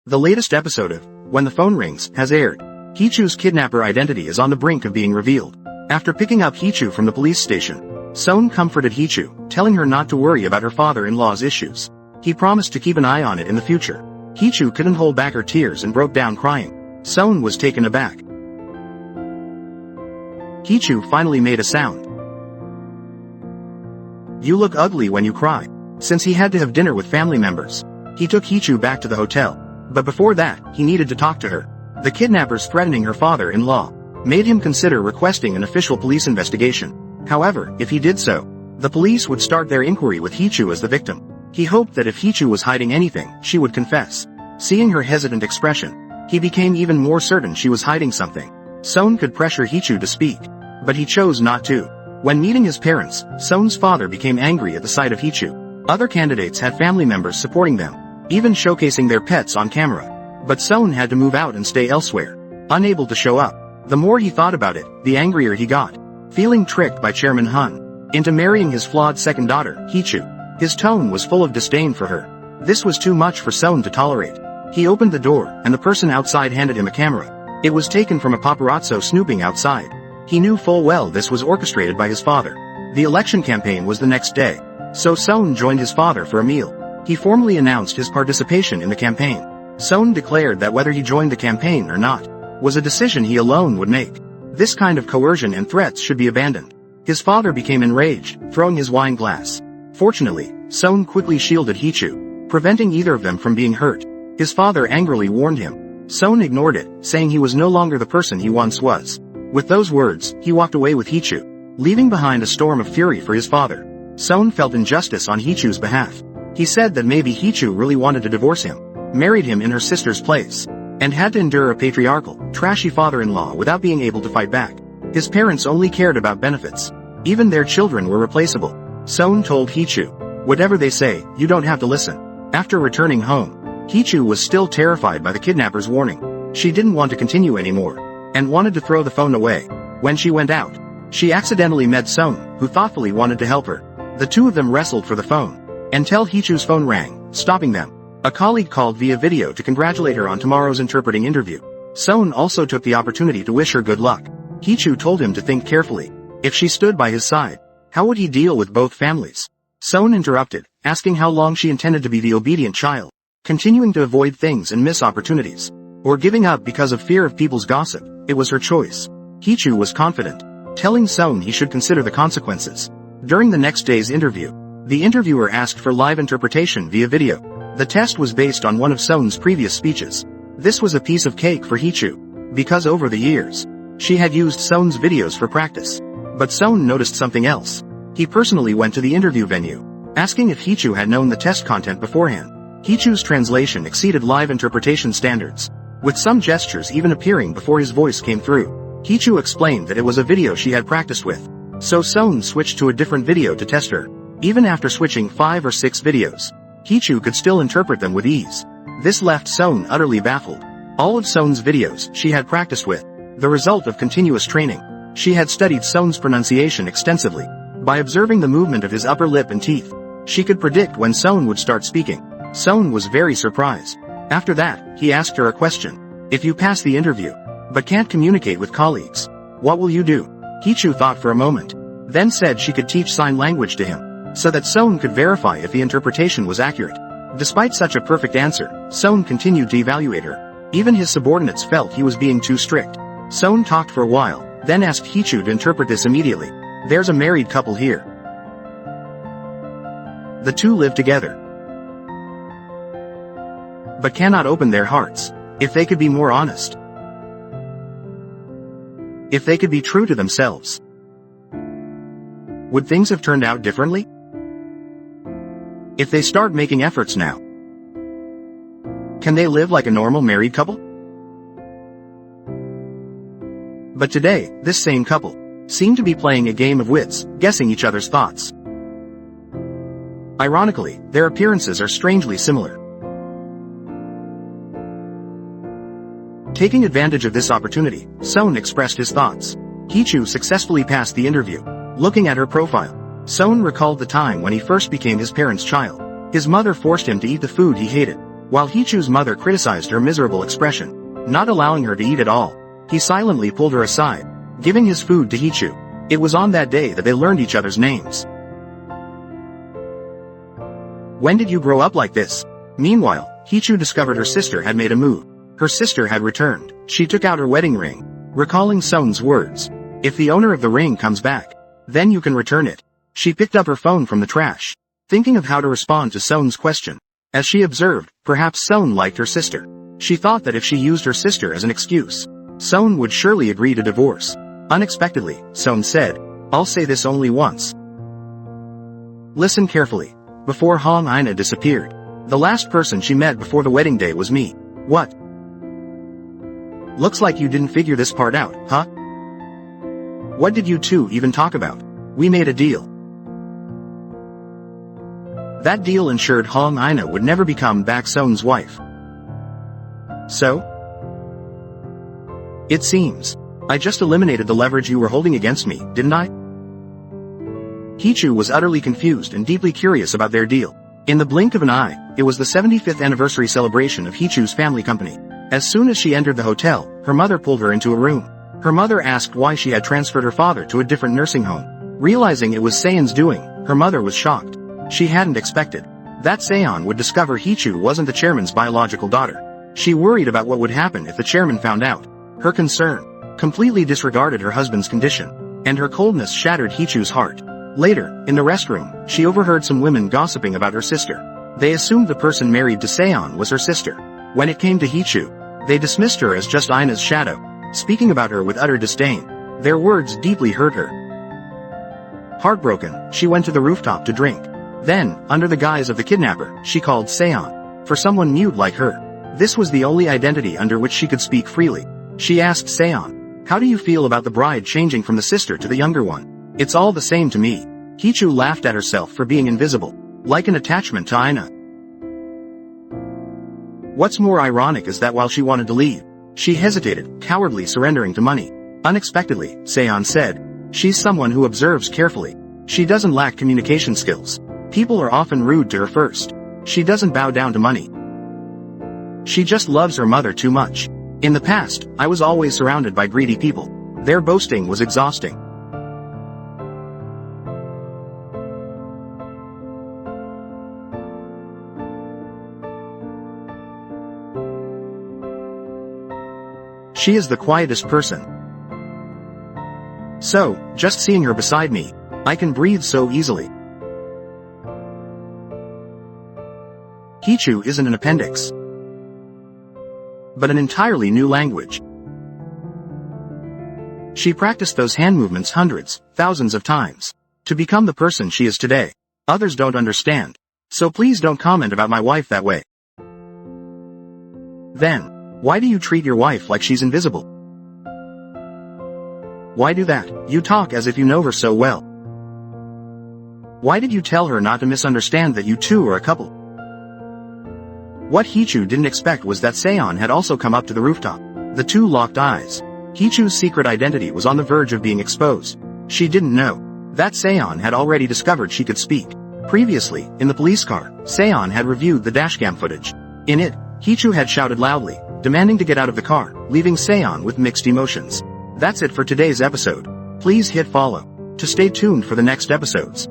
The latest episode of When the Phone Rings has aired. Hichu's kidnapper identity is on the brink of being revealed. After picking up Hichu from the police station, Son comforted Hichu, telling her not to worry about her father-in-law's issues. He promised to keep an eye on it in the future. Hichu couldn't hold back her tears and broke down crying. Son was taken aback. Hichu finally made a sound. "You look ugly when you cry." Since he had to have dinner with family members, he took Hichu back to the hotel. But before that, he needed to talk to her. The kidnappers threatening her father-in-law made him consider requesting an official police investigation. However, if he did so, the police would start their inquiry with Hichu as the victim. He hoped that if Hichu was hiding anything, she would confess. Seeing her hesitant expression, he became even more certain she was hiding something. Son could pressure Hichu to speak, but he chose not to. When meeting his parents, Son's father became angry at the sight of Hichu. Other candidates had family members supporting them, even showcasing their pets on camera. But Son had to move out and stay elsewhere, unable to show up. The more he thought about it, the angrier he got. Feeling tricked by Chairman Hun into marrying his flawed second daughter, Hichu, his tone was full of disdain for her. This was too much for Son to tolerate. He opened the door, and the person outside handed him a camera. It was taken from a paparazzo snooping outside. He knew full well this was orchestrated by his father. The election campaign was the next day, so Son joined his father for a meal. He formally announced his participation in the campaign. Son declared that whether he joined the campaign or not was a decision he alone would make. This kind of coercion and threats should be abandoned. His father became enraged, throwing his wine glass. Fortunately, Son quickly shielded Hichu, preventing either of them from being hurt. His father angrily warned him. Son ignored it, saying he was no longer the person he once was. With those words, he walked away with Hichu, leaving behind a storm of fury for his father. Son felt injustice on Hichu's behalf. He said that maybe Hichu really wanted to divorce him, married him in her sister's place, and had to endure a patriarchal, trashy father-in-law without being able to fight back. His parents only cared about benefits. Even their children were replaceable. Son told Hichu, "Whatever they say, you don't have to listen." After returning home, Hichu was still terrified by the kidnapper's warning. She didn't want to continue anymore, and wanted to throw the phone away. When she went out, she accidentally met Son, who thoughtfully wanted to help her. The two of them wrestled for the phone, until Hichu's phone rang, stopping them. A colleague called via video to congratulate her on tomorrow's interpreting interview. Son also took the opportunity to wish her good luck. Hichu told him to think carefully. If she stood by his side, how would he deal with both families? Son interrupted, asking how long she intended to be the obedient child, continuing to avoid things and miss opportunities, or giving up because of fear of people's gossip. It was her choice. Hichu was confident, telling Son he should consider the consequences. During the next day's interview, the interviewer asked for live interpretation via video. The test was based on one of Son's previous speeches. This was a piece of cake for Hichu, because over the years, she had used Son's videos for practice. But Son noticed something else. He personally went to the interview venue, asking if Hichu had known the test content beforehand. Hichu's translation exceeded live interpretation standards, with some gestures even appearing before his voice came through. Hichu explained that it was a video she had practiced with, so Son switched to a different video to test her. Even after switching 5 or 6 videos, Hichu could still interpret them with ease. This left Son utterly baffled. All of Son's videos she had practiced with, the result of continuous training. She had studied Son's pronunciation extensively. By observing the movement of his upper lip and teeth, she could predict when Son would start speaking. Son was very surprised. After that, he asked her a question. "If you pass the interview, but can't communicate with colleagues, what will you do?" Hichu thought for a moment, then said she could teach sign language to him, so that Son could verify if the interpretation was accurate. Despite such a perfect answer, Son continued to evaluate her. Even his subordinates felt he was being too strict. Son talked for a while, then asked Hichu to interpret this immediately. "There's a married couple here. The two live together, but cannot open their hearts. If they could be more honest, if they could be true to themselves, would things have turned out differently? If they start making efforts now, can they live like a normal married couple?" But today, this same couple seemed to be playing a game of wits, guessing each other's thoughts. Ironically, their appearances are strangely similar. Taking advantage of this opportunity, Son expressed his thoughts. Hichu successfully passed the interview. Looking at her profile, Son recalled the time when he first became his parents' child. His mother forced him to eat the food he hated. While Hichu's mother criticized her miserable expression, not allowing her to eat at all, he silently pulled her aside, giving his food to Hichu. It was on that day that they learned each other's names. When did you grow up like this? Meanwhile, Hichu discovered her sister had made a move. Her sister had returned. She took out her wedding ring, recalling Son's words. If the owner of the ring comes back, then you can return it. She picked up her phone from the trash, thinking of how to respond to Son's question. As she observed, perhaps Son liked her sister. She thought that if she used her sister as an excuse, Son would surely agree to divorce. Unexpectedly, Son said, "I'll say this only once. Listen carefully." Before Hong Ina disappeared, the last person she met before the wedding day was me. What? Looks like you didn't figure this part out, huh? What did you two even talk about? We made a deal. That deal ensured Hong Ina would never become back Son's wife. So? It seems. I just eliminated the leverage you were holding against me, didn't I? Hichu was utterly confused and deeply curious about their deal. In the blink of an eye, it was the 75th anniversary celebration of Hichu's family company. As soon as she entered the hotel, her mother pulled her into a room. Her mother asked why she had transferred her father to a different nursing home. Realizing it was Seon's doing, her mother was shocked. She hadn't expected that Seon would discover Hichu wasn't the chairman's biological daughter. She worried about what would happen if the chairman found out. Her concern completely disregarded her husband's condition, and her coldness shattered Hichu's heart. Later, in the restroom, she overheard some women gossiping about her sister. They assumed the person married to Seon was her sister. When it came to Hichu, they dismissed her as just Ina's shadow, speaking about her with utter disdain. Their words deeply hurt her. Heartbroken, she went to the rooftop to drink. Then, under the guise of the kidnapper, she called Seon. For someone mute like her, this was the only identity under which she could speak freely. She asked Seon, "How do you feel about the bride changing from the sister to the younger one?" "It's all the same to me." Hichu laughed at herself for being invisible, like an attachment to Ina. What's more ironic is that while she wanted to leave, she hesitated, cowardly surrendering to money. Unexpectedly, Seon said, "She's someone who observes carefully. She doesn't lack communication skills. People are often rude to her first. She doesn't bow down to money. She just loves her mother too much. In the past, I was always surrounded by greedy people. Their boasting was exhausting." She is the quietest person. So, just seeing her beside me, I can breathe so easily. Hichu isn't an appendix, but an entirely new language. She practiced those hand movements hundreds, thousands of times, to become the person she is today. Others don't understand, so please don't comment about my wife that way. Then, why do you treat your wife like she's invisible? Why do that? You talk as if you know her so well. Why did you tell her not to misunderstand that you two are a couple? What Hichu didn't expect was that Seon had also come up to the rooftop. The two locked eyes. Hichu's secret identity was on the verge of being exposed. She didn't know that Seon had already discovered she could speak. Previously, in the police car, Seon had reviewed the dashcam footage. In it, Hichu had shouted loudly, demanding to get out of the car, leaving Seon with mixed emotions. That's it for today's episode. Please hit follow to stay tuned for the next episodes.